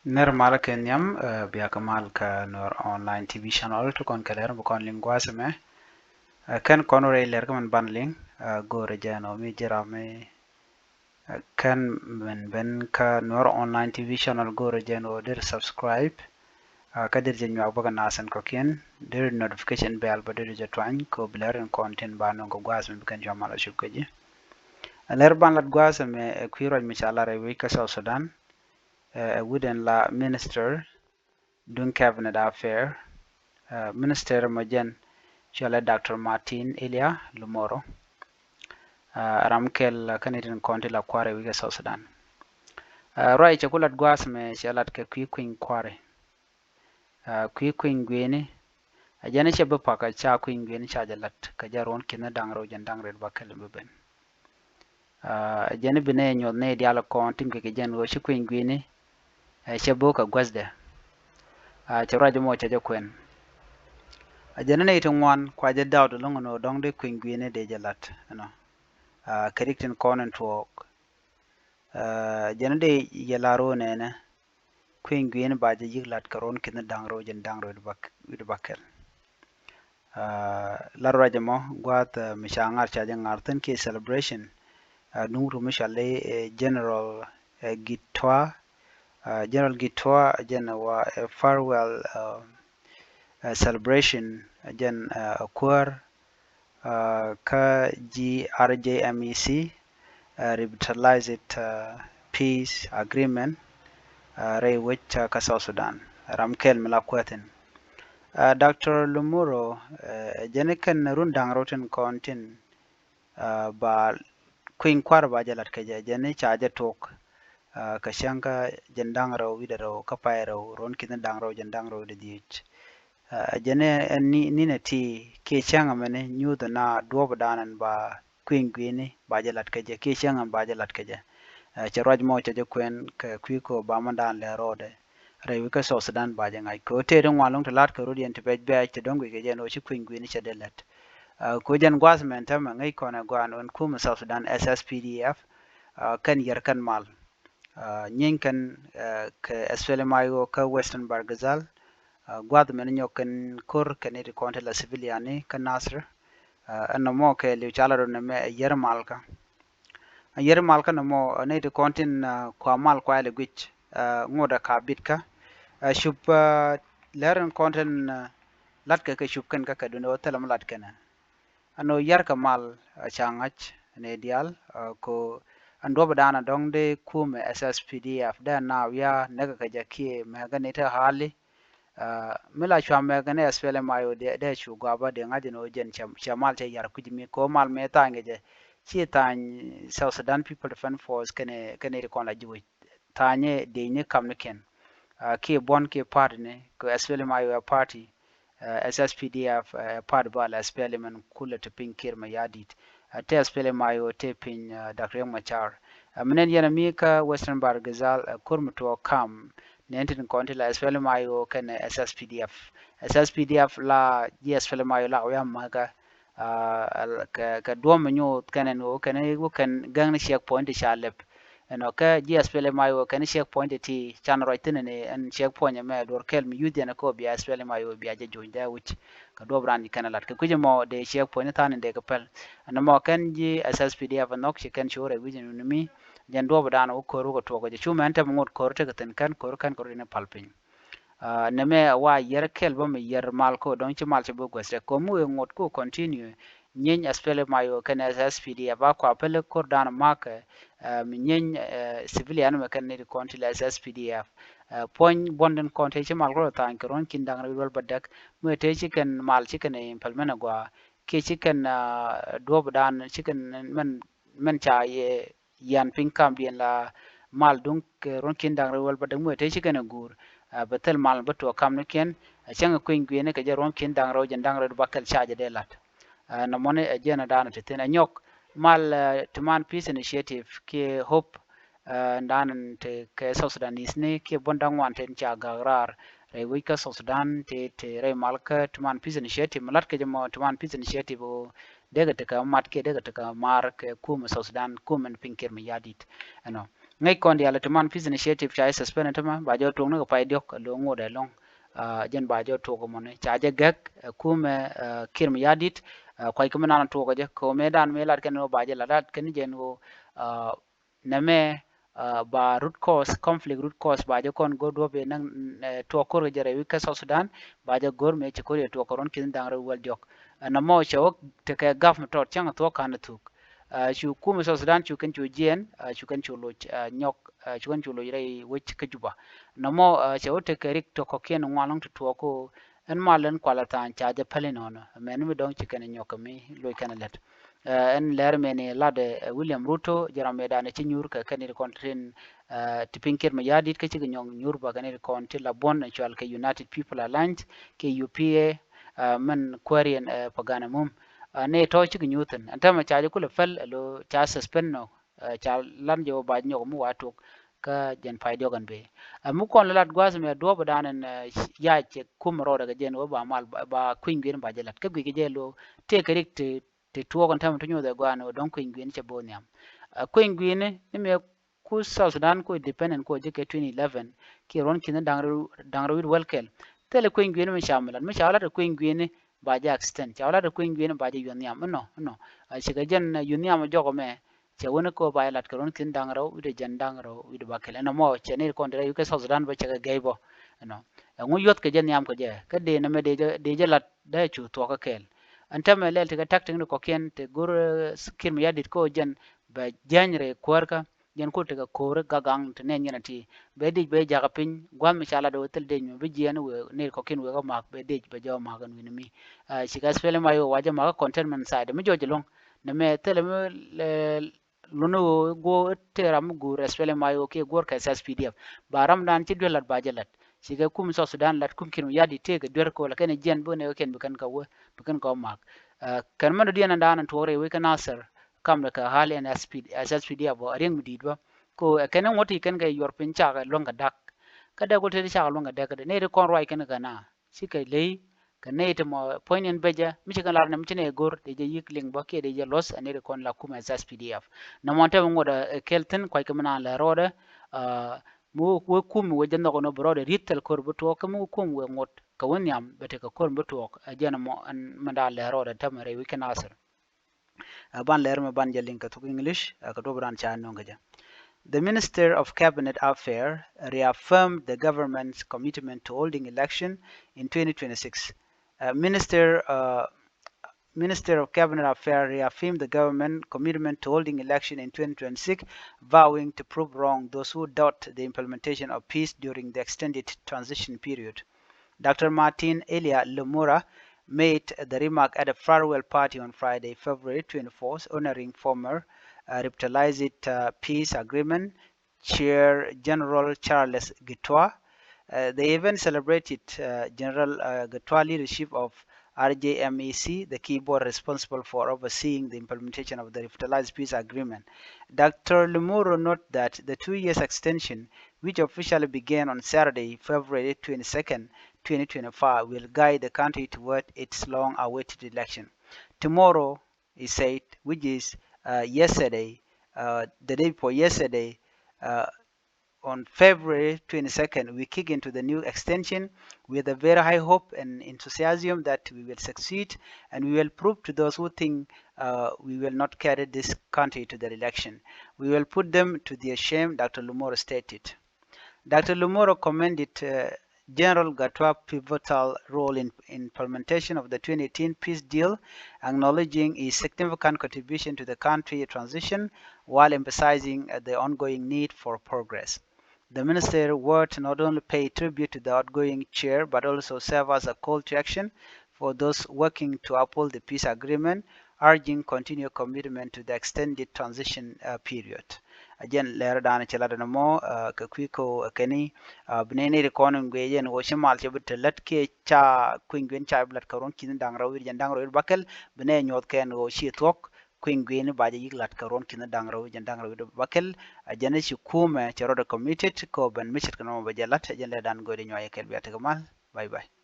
Normal kenyam biya kamal ka nor online TV channel to kon kaler bu kon lingwa seme kan kon re ler kan banling gore jano mi jirame kan men ben ka nor online TV channel gore jano der subscribe ka der jenyo abaga nasan ko ken der notification bell ba der jatwan ko bler content ba no go gwas mi kan jamala shubkaji ler ban lat gwas me kwiro mi chala re wi ka South Sudan wooden la minister dun cabinet affair minister majen chala Dr. Martin Elia Lumoro ramkel kanidin konti la kware wiga South Sudan roi chakulat gwas me chalat ke kwin kware kwin gwene ajane chebe paka cha kwin gwene cha jalat ka jaron kina dangro jan dangre bakel beben ajane bine nyod ne diala konti ke jan go kwin gwene chebo ka gwasde chawra jamo cha jakwen ajane ne itungwan kwa jadawdo longono dongde kwin gwene de jalat no kediktin konen tuok jana de yalaro nene kwin gwene baje yiglat karon kina dangro jen dangro id bakel larwa jamo gwat mishangar chaje ngarten ke celebration nungru mishale general gitwa general gitwa jana wa farewell celebration jen akwar ka GRJMEC revitalized peace agreement ray which ka South Sudan ramkel milakwetin Dr. Lumuro jeniken rundang roten kontin ba queen kwar ba jalat ke jeni chaje tok ka shanka jendang raw widaro kapayro ron kin dang raw jendang raw de dich jene ni ne ti ke changa mene nyuda na duob danan ba queen gwini ba jalat ke je ke changa ba jalat ke je charwaj mo chaje kwen ke kwiko ba mandan le rode rewi ka South Sudan ba jangai ko te dong walong talat ko rudien te bej ke dong ke je no chi queen gwini chadelet ko jan gwasmen tam ngai kona gwan on kum South Sudan SSPDF kan yer kan mal nyin kan ke SPLMIO ka Western Bargazal gwad men nyoken kur kene de konte la civiliani kan Nasr anno mo ke le chalaro ne me yer malka no mo ne de kontin kwa mal kwa le gwich ngoda ka bitka shub leran konten latka ke shub kan ka kaduna talam latkana ano yar ka mal changach ne dial ko ando badana dongde kume SSPDF da na ya naga ka jakie mega ne ta hali mila chwa mega ne SPLM ayo de chu gaba de ngaje no jen chamal te yar kujimi ko mal me ta ngeje chi tan South Sudan People Defense Force kene kon la jiwi tanye de ne kamne ken ke bon ke party ne ko SPLM ayo party SSPDF part ba la SPLM en kula te pinkir ma yadit te SPLM ayo te pin Dr. Machar menen yana mi ka Western Bargazal kurmuto kam nentin konti la SPLM ayo ken SSPDF la SPLM ayo la ya maga ka duom nyu kenen wo ken gang check point chalep eno ka SPLM ayo ken check point ti chan roitene ne en check point me dor kel mi yudi na ko bi SPLM ayo bi aje joinda which ka do brand kana lat ka kujemo de check point tan de ka pel no mo ken SSPDF nok ken chore wijin mi jen do badana ko ro ko to ko chuma ente ngot ko te kan ko ne palpin neme wa yer kel bo me yer mal ko don ci mal ci bo gwese ko mu ngot ko continue nyen aspele mayo kan SSPD ba ko apele ko dan mak mi nyen civilian me kan ne konti la SSPDF pon bonden konti ci mal ko tan ko ron kin dang rewol badak mu te ci kan mal ci kan implemena gwa ke ci kan do dan ci kan men cha ye yan pin kam bien la mal dun ron kin dang rewol badak mu te ci kan gur betel mal beto kam ne ken changa kuin gwene ke jaron kin dang ro jen dang ro bakal chaje de lat na mone jena dana te tena nyok mal tuman peace initiative ke hope ndanan te ke South Sudanese ne ke bondang wan ten cha gagrar re wi ka South Sudan te re malka tuman peace initiative malat ke jamo tuman peace initiative daga te ka mat ke daga te ka mar ke kuma South Sudan kuma pinker mi yadit ano ngai kon dia la teman peace initiative cha suspend tama ba jo tung no pa diok lo ngode long jen ba jo to ko mon cha je gak kume kirm yadit kwai kuma nan to ko je ko me dan me lat ken no ba je la dat ken jen go name ba root cause conflict root cause ba je kon go do be nan to ko jere wi ka South Sudan ba je gor me ci ko to ko ron kin dang ro wal diok na mo cho te ka gaf mo to chang to kan tuk chu kuma South Sudan chu kan chu jen chu kan chu lo nyok chu kan chu lo rei wich ka juba na mo cho te ka rik to ko ken ngwalong to ko en malen kwala tan cha je pale no no men mi dong chi kan nyok mi lo kan let en ler meni lade William Ruto jara medane ci nyur ka kanir kontrin tipinkir ma yadit ka ci nyong nyur ba kanir konti la bon actual ke United People Alliance ke UPA man kwarian pagana mum ne to ci nyuten anta ma chaje kula fal lo cha suspend no cha lan jo ba nyok mu watuk ka jen fay dogan be mu kon lat gwas me do ba danen ya ce kum ro daga jen ba mal ba queen gwen ba jelat ka gwi ge lo te karik te tuwo kon tam tunyo da gwano don queen gwen ce boniam queen gwen ne me ku South Sudan ko independent ko je ke 2011 ki ron kin dangro wid welkel tele queen gwen me shamalan me shawala da queen gwen ba ja extend shawala da queen gwen ba ja yoniam no shiga jen yoniam jogo me ce woni ko ba lat ko ron kin dangro wid jan dangro wid bakel na mo ce ne ko ndere yuke South Sudan ba ce ga gaybo no ngu yot ke jen yam ko je ka de na me de je lat da chu to ka kel anta me lel tiga tak tingno ko ken te gur kim yadit ko jen ba janre kwarka jen ko tiga kore gagang te ne nyana ti be di be jaga pin gwam mi shala do tel de nyu be jen we ne ko ken we ga mak be de be jaw mak an mi shiga spele mayo waje mak containment side mi joje long ne me tele me luno go teram gur spele mayo ke gor ka SSPDF baram dan ci dolat ba jelat siga kum so Sudan lat kum kin yadi te ga der ko la ken jen bo ne ken bukan ka we bukan ko mak kan man diana danan tore we kan asar kam da ka hali en SSPDF bo ring mi didwa ko ken ngoti ken ga yor pin cha ga longa dak kada ko te cha longa dak ne de kon roi ken ga na sika lei kan ne te mo poinen beja mi ci kan lar na mi ne gor de je yik ling ba ke de je los ne de kon la kum SSPDF na monte mo da kelten ko ke mana la roda mu we kum we janna kono brode rittel kor buto ko mu kum we ngot ka wonyam bete ka kor buto ajana mo an manda le roda tamare we can answer ban ler me ban jalin ka to English ka to bran cha no ngaja. The Minister of Cabinet Affairs reaffirmed the government's commitment to holding election in 2026. Minister of Cabinet Affairs reaffirmed the government's commitment to holding election in 2026, vowing to prove wrong those who doubt the implementation of peace during the extended transition period. Dr. Martin Elia Lemura made the remark at a farewell party on Friday, February 24th, honoring former revitalized peace agreement chair General Charles Gitwa. The event celebrated General Gitwa's leadership of RJMEC, the key board responsible for overseeing the implementation of the revitalized peace agreement. Dr. Lemuro noted that the 2 years extension, which officially began on Saturday, February 22nd, 2025, will guide the country toward its long-awaited election. Tomorrow, he said, which is yesterday, the day before yesterday, on February 22nd, we kick into the new extension with a very high hope and enthusiasm that we will succeed and we will prove to those who think we will not carry this country to the election. We will put them to their shame, Dr. Lumoro stated. Dr. Lumoro commended General Gatwa's pivotal role in implementation of the 2018 peace deal, acknowledging his significant contribution to the country transition while emphasizing the ongoing need for progress. The minister were to not only pay tribute to the outgoing chair but also serve as a call to action for those working to uphold the peace agreement, urging continued commitment to the extended transition period. Again, later down in mo kakwiko kani bneni recording gwejen wo shimal chebut let ke cha kwingwen cha blat karon kin dangra wir jan dangra wir bakel bne nyot ken wo shi tok kwingwen ba je yiglat karon kin dangra wir jan dangra wir bakel ajane shi kuma chero committed ko ban michit kana ba jalat jan le dan gode nyoy kel biata kamal bye bye.